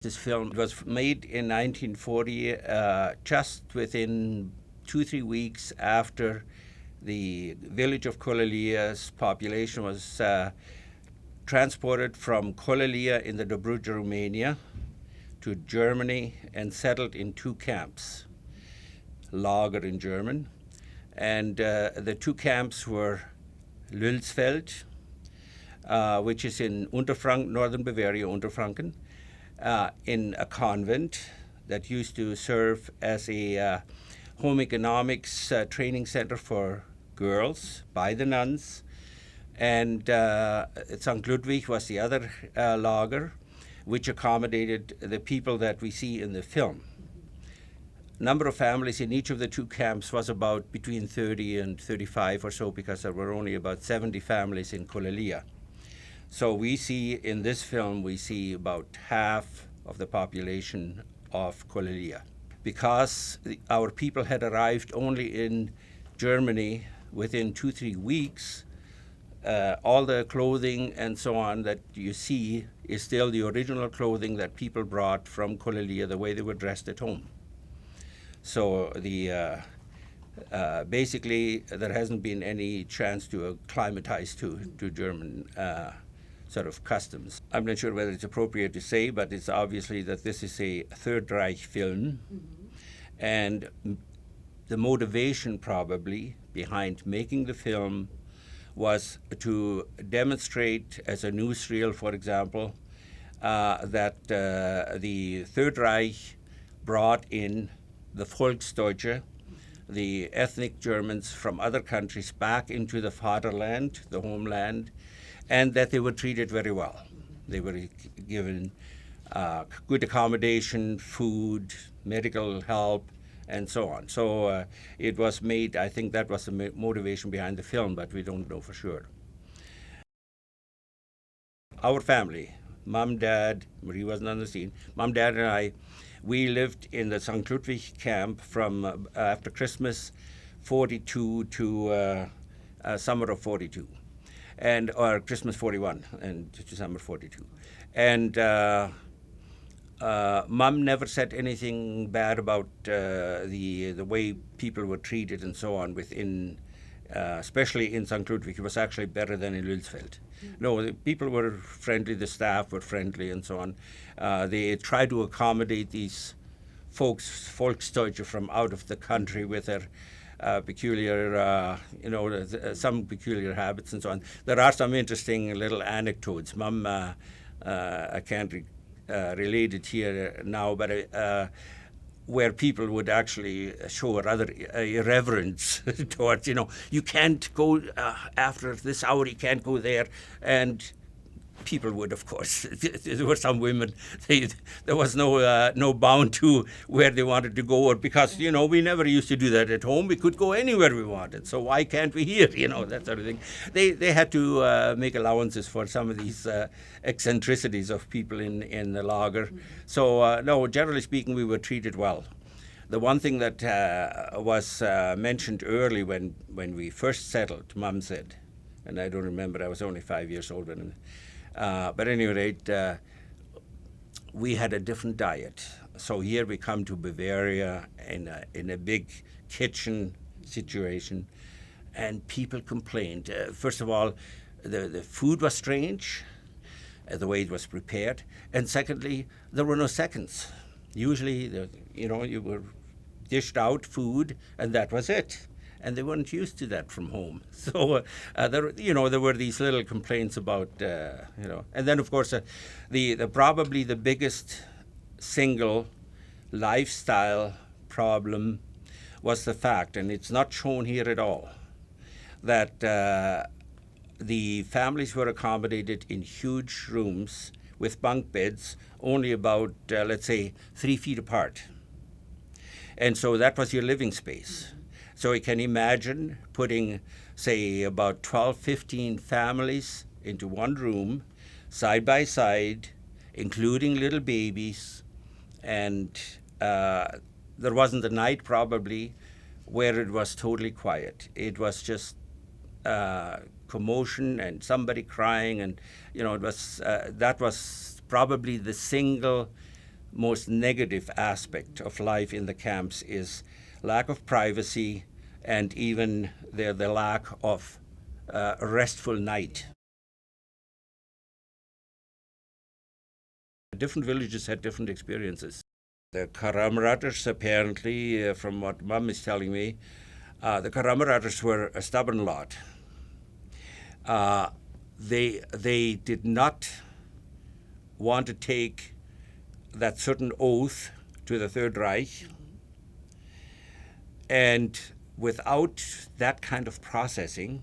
This film was made in 1940, just within 2-3 weeks after the village of Colelia's population was transported from Colelia in the Dobrudja, Romania, to Germany and settled in two camps, Lager in German. And the two camps were Lülsfeld, which is in Unterfranken, northern Bavaria, Unterfranken, in a convent that used to serve as a home economics training center for girls by the nuns. And St. Ludwig was the other lager, which accommodated the people that we see in the film. Number of families in each of the two camps was about between 30 and 35 or so, because there were only about 70 families in Colelia. So we see in this film, we see about half of the population of Colelia. Because our people had arrived only in Germany within 2-3 weeks, all the clothing and so on that you see is still the original clothing that people brought from Colelia, the way they were dressed at home. So basically, there hasn't been any chance to acclimatize to German sort of customs. I'm not sure whether it's appropriate to say, but it's obviously that this is a Third Reich film. And the motivation probably behind making the film was to demonstrate, as a newsreel, for example, that the Third Reich brought in the Volksdeutsche, the ethnic Germans from other countries, back into the fatherland, the homeland, and that they were treated very well. They were given good accommodation, food, medical help, and so on. So it was made, I think that was the motivation behind the film, but we don't know for sure. Our family, Mom, Dad, Marie wasn't on the scene, Mom, Dad, and I, we lived in the St. Ludwig camp from after Christmas 42 to summer of 42. Or Christmas 41 and December 42. And Mom never said anything bad about the way people were treated and so on within, especially in St. Ludwig. It was actually better than in Lülsfeld. No, the people were friendly, the staff were friendly and so on. They tried to accommodate these folks, Volksdeutsche, from out of the country with their peculiar, some peculiar habits and so on. There are some interesting little anecdotes. Mom, I can't relate it here now, but where people would actually show a rather irreverence towards, you can't go after this hour, you can't go there. And people would, of course. There were some women, there was no bound to where they wanted to go, or because, we never used to do that at home. We could go anywhere we wanted, so why can't we here, that sort of thing. They had to make allowances for some of these eccentricities of people in the lager. So, no, generally speaking, we were treated well. The one thing that was mentioned early when we first settled, Mom said, and I don't remember, I was only 5 years old when. But at any rate, we had a different diet. So here we come to Bavaria in a big kitchen situation, and people complained. First of all, the food was strange, the way it was prepared, and secondly, there were no seconds. Usually, you were dished out food, and that was it. And they weren't used to that from home. So there were these little complaints about, and then of course probably the biggest single lifestyle problem was the fact, and it's not shown here at all, that the families were accommodated in huge rooms with bunk beds, only about, let's say, 3 feet apart. And so that was your living space. So you can imagine putting, say, about 12, 15 families into one room, side by side, including little babies. And there wasn't a night, probably, where it was totally quiet. It was just commotion and somebody crying. And, it was that was probably the single most negative aspect of life in the camps is lack of privacy and even the lack of a restful night. Different villages had different experiences. The Karamraters, apparently, from what Mum is telling me, the Karamraters were a stubborn lot. They did not want to take that certain oath to the Third Reich, and without that kind of processing,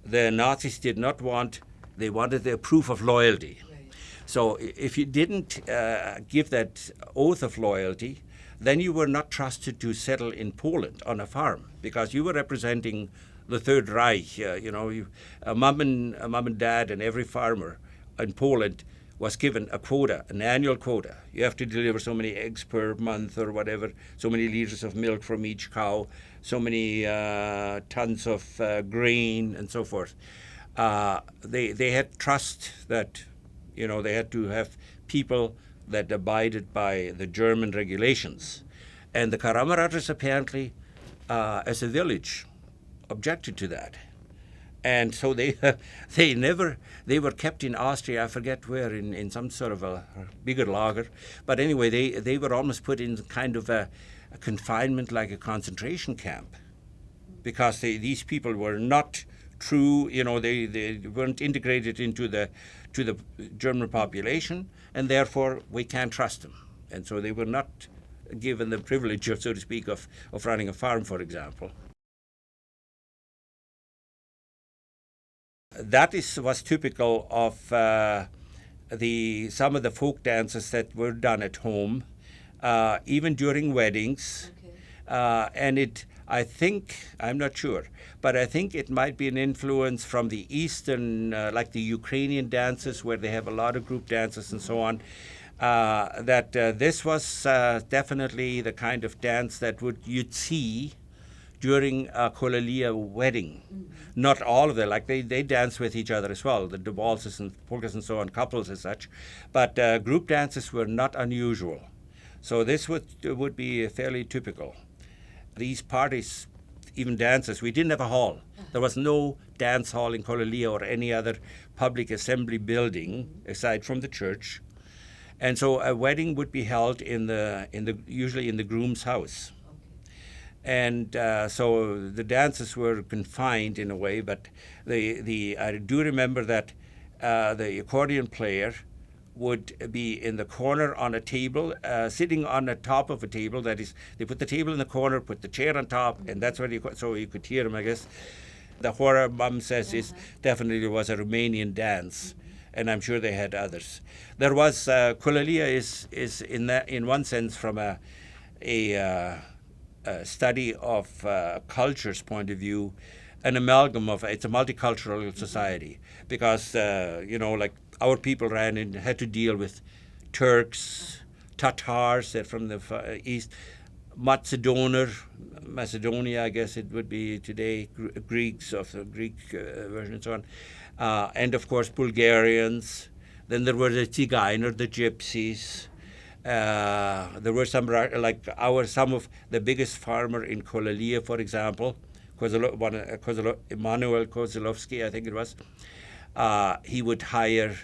the Nazis did not want. They wanted their proof of loyalty. So if you didn't give that oath of loyalty, then you were not trusted to settle in Poland on a farm because you were representing the Third Reich. A mom and dad and every farmer in Poland was given a quota, an annual quota. You have to deliver so many eggs per month or whatever, so many liters of milk from each cow, so many tons of grain and so forth. They had trust that they had to have people that abided by the German regulations. And the Karamraters apparently, as a village, objected to that. And so they were kept in Austria, I forget where, in some sort of a bigger lager. But anyway, they were almost put in kind of a confinement, like a concentration camp, because these people were not true, they weren't integrated into the German population, and therefore we can't trust them. And so they were not given the privilege, so to speak, of running a farm, for example. That was typical of some of the folk dances that were done at home, even during weddings. Okay. And I think, I'm not sure, but I think it might be an influence from the Eastern, like the Ukrainian dances, where they have a lot of group dances and so on, that this was definitely the kind of dance that you'd see during a Colelia wedding. Mm-hmm. Not all of them, like they dance with each other as well, the waltzes and polkas and so on, couples as such, but group dances were not unusual. So this would be fairly typical. These parties, even dances, we didn't have a hall. There was no dance hall in Colelia or any other public assembly building aside from the church. And so a wedding would be held usually in the groom's house. And so the dances were confined in a way, but I do remember that the accordion player would be in the corner on a table, sitting on the top of a table. That is, they put the table in the corner, put the chair on top, and that's where so you could hear him, I guess. The horror, Mum says, is definitely was a Romanian dance, and I'm sure they had others. There was Culelia is in one sense from a study of culture's point of view, an amalgam of it's a multicultural society because like our people had to deal with Turks, Tatars, they're from the east, Macedonia, I guess it would be today, Greeks of the Greek version and so on, and of course Bulgarians. Then there were the Tiginer, the Gypsies. There were some of the biggest farmer in Colelia, for example, Emanuel Kozlovsky, I think it was. He would hire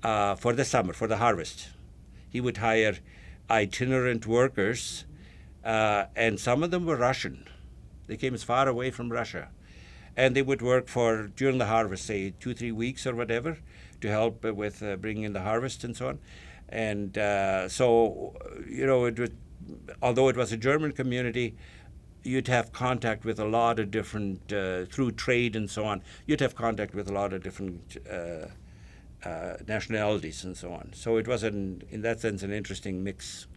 for the summer, for the harvest. He would hire itinerant workers, and some of them were Russian. They came as far away from Russia, and they would work during the harvest, say 2-3 weeks or whatever, to help with bringing in the harvest and so on. And so, although it was a German community, you'd have contact with a lot of different, through trade and so on, you'd have contact with a lot of different nationalities and so on. So it was, in that sense, an interesting mix.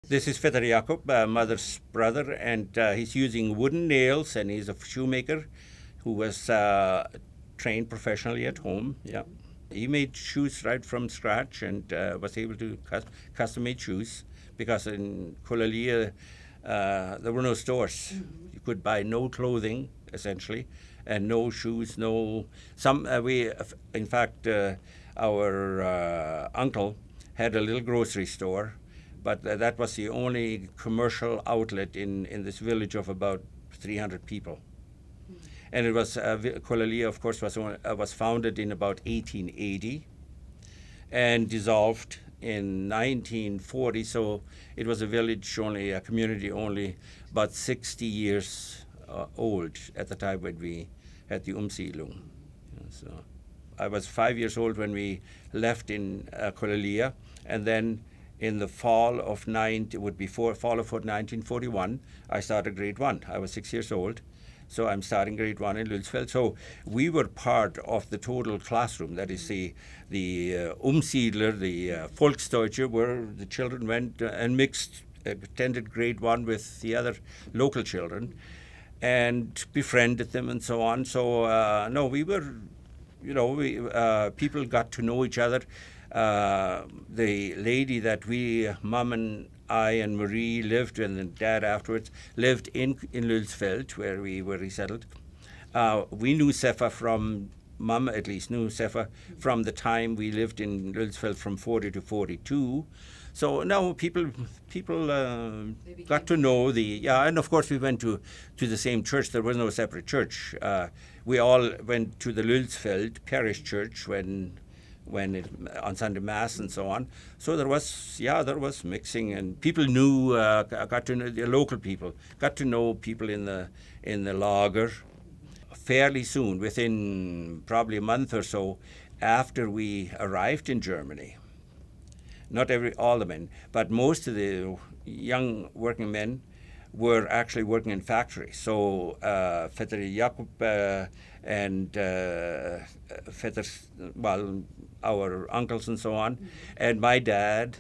This is Vetter Jakob, mother's brother, and he's using wooden nails, and he's a shoemaker who was trained professionally at home. Yeah, he made shoes right from scratch and was able to custom-made shoes because in Colelia there were no stores. Mm-hmm. You could buy no clothing essentially, and no shoes, no some we in fact our uncle had a little grocery store, but that was the only commercial outlet in this village of about 300 people. And it was Colelia, of course, was founded in about 1880 and dissolved in 1940. So it was a village only, a community only about 60 years old at the time when we had the Umsiedlung. So I was 5 years old when we left in Colelia, and then in the fall of 1941, I started grade 1. I was 6 years old, so I'm starting grade 1 in Lülsfeld. So we were part of the total classroom. That is the Umsiedler, the Volksdeutsche, where the children went and mixed, attended grade 1 with the other local children, and befriended them and so on. So no, we were, people got to know each other. The lady that Mom and I and Marie lived, and then Dad afterwards, lived in Lülsfeld, where we were resettled. We knew Sefa from, Mom at least knew Sefa from the time we lived in Lülsfeld from 40 to 42. So now people got to know and of course we went to the same church. There was no separate church. We all went to the Lülsfeld parish church when on Sunday Mass and so on. So there was mixing, and people knew, got to know the local people, got to know people in the lager fairly soon, within probably a month or so after we arrived in Germany. Not all the men, but most of the young working men were actually working in factories. So Vetter Jakob and Vetter, our uncles and so on, and my dad,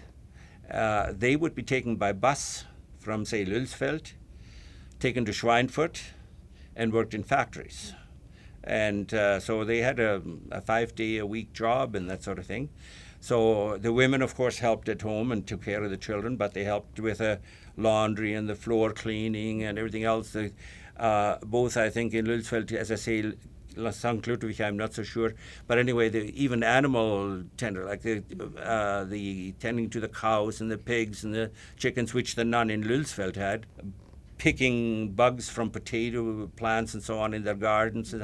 they would be taken by bus from, say, Lülsfeld, taken to Schweinfurt, and worked in factories. And so they had a 5-day-a-week job and that sort of thing. So the women, of course, helped at home and took care of the children, but they helped with the laundry and the floor cleaning and everything else. Both, I think, in Lülsfeld, as I say, St. Ludwig, I'm not so sure. But anyway, even animal tender, like the tending to the cows and the pigs and the chickens, which the nun in Lülsfeld had, picking bugs from potato plants and so on in their gardens.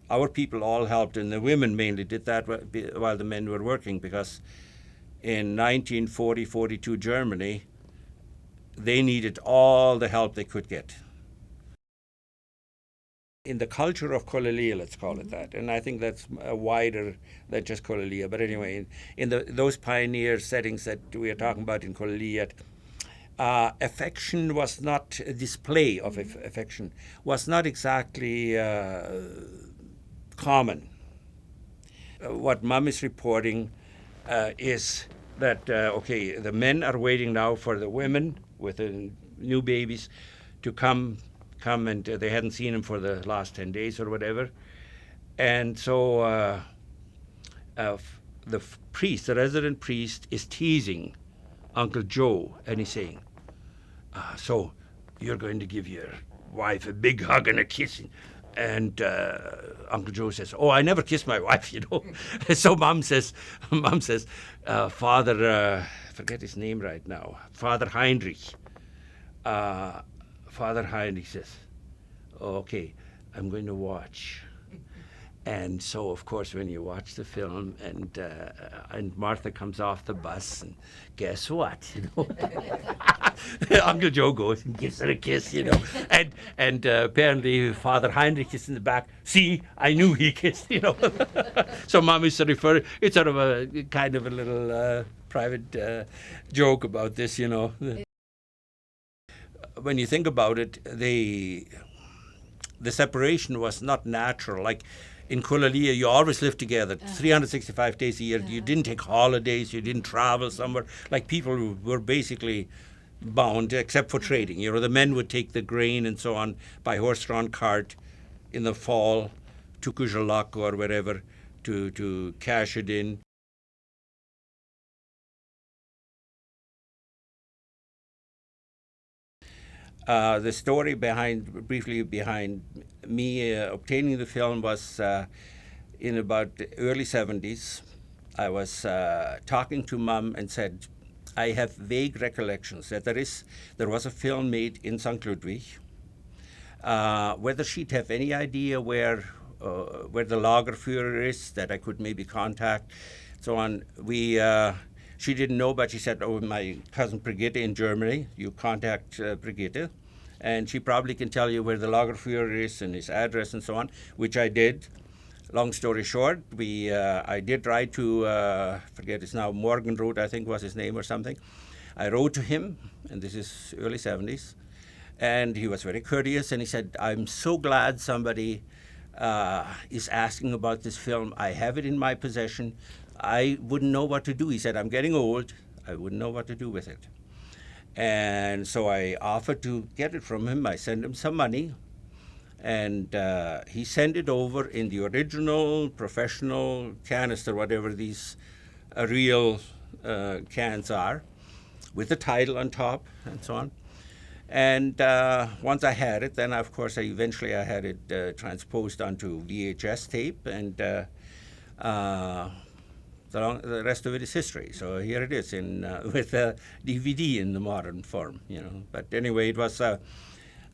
Our people all helped, and the women mainly did that while the men were working, because in 1940-42 Germany, they needed all the help they could get. In the culture of Colelia, let's call it that, and I think that's wider than just Colelia. But anyway, in those pioneer settings that we are talking about in Colelia, affection was not, a display of affection was not exactly common. What Mom is reporting is that, the men are waiting now for the women with the new babies to come and they hadn't seen him for the last 10 days or whatever. And so the resident priest, is teasing Uncle Joe, and he's saying, so you're going to give your wife a big hug and a kiss. And Uncle Joe says, "Oh, I never kiss my wife, So Mom says, Father, forget his name right now, Father Heinrich. Father Heinrich says, "Okay, I'm going to watch." And so, of course, when you watch the film, and Martha comes off the bus, and guess what? Uncle Joe goes and gives her a kiss, and apparently Father Heinrich is in the back. See, I knew he kissed, So Mom is it's sort of a kind of a little private joke about this, When you think about it, the separation was not natural. Like in Colelia, you always lived together 365 days a year. You didn't take holidays. You didn't travel somewhere. Like people were basically bound, except for trading. The men would take the grain and so on by horse-drawn cart in the fall to Culelia or wherever to cash it in. The story briefly behind me obtaining the film was in about the early 70s. I was talking to Mum and said, I have vague recollections that there was a film made in St. Ludwig. Whether she'd have any idea where the Lagerführer is, that I could maybe contact, so on. She didn't know, but she said, oh, my cousin Brigitte in Germany, you contact Brigitte, and she probably can tell you where the Lagerführer is and his address and so on, which I did. Long story short, I did write to, forget it's now, Morgenroth, I think was his name or something. I wrote to him, and this is early 70s, and he was very courteous, and he said, I'm so glad somebody is asking about this film. I have it in my possession. I wouldn't know what to do. He said, I'm getting old. I wouldn't know what to do with it. And so I offered to get it from him. I sent him some money, and he sent it over in the original professional canister, whatever these real cans are, with the title on top and so on. And once I had it, then of course eventually I had it transposed onto VHS tape, and the rest of it is history. So here it is with a DVD in the modern form, you know. But anyway, it was.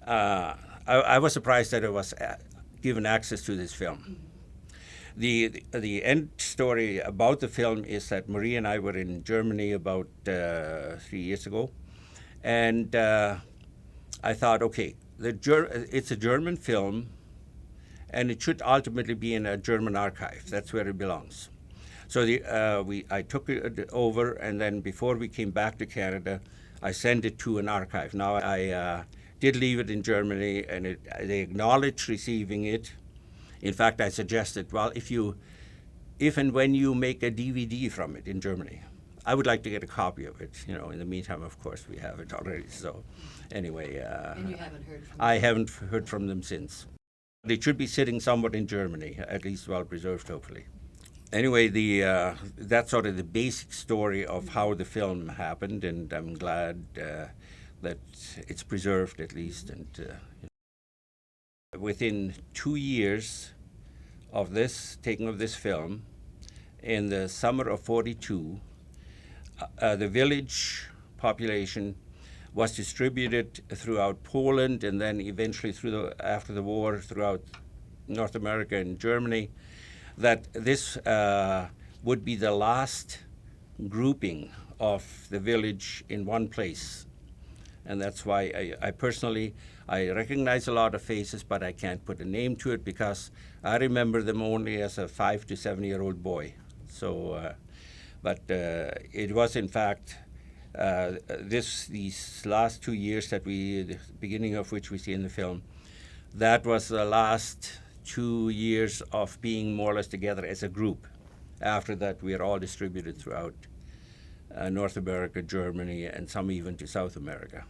I was surprised that I was given access to this film. The end story about the film is that Marie and I were in Germany about 3 years ago, and I thought, okay, it's a German film, and it should ultimately be in a German archive. That's where it belongs. So I took it over, and then before we came back to Canada, I sent it to an archive. Now, I did leave it in Germany, and they acknowledged receiving it. In fact, I suggested, well, if and when you make a DVD from it in Germany, I would like to get a copy of it. You know, in the meantime, of course, we have it already. So, anyway, and you haven't heard from them? I haven't heard from them since. It should be sitting somewhat in Germany, at least well preserved, hopefully. Anyway, that's sort of the basic story of how the film happened, and I'm glad that it's preserved at least. And within 2 years of this taking of this film, in the summer of '42, the village population was distributed throughout Poland, and then eventually after the war throughout North America and Germany. That this would be the last grouping of the village in one place. And that's why I personally recognize a lot of faces, but I can't put a name to it because I remember them only as a 5 to 7-year-old boy. So, but it was in fact these last 2 years the beginning of which we see in the film, that was the last 2 years of being more or less together as a group. After that, we are all distributed throughout North America, Germany, and some even to South America.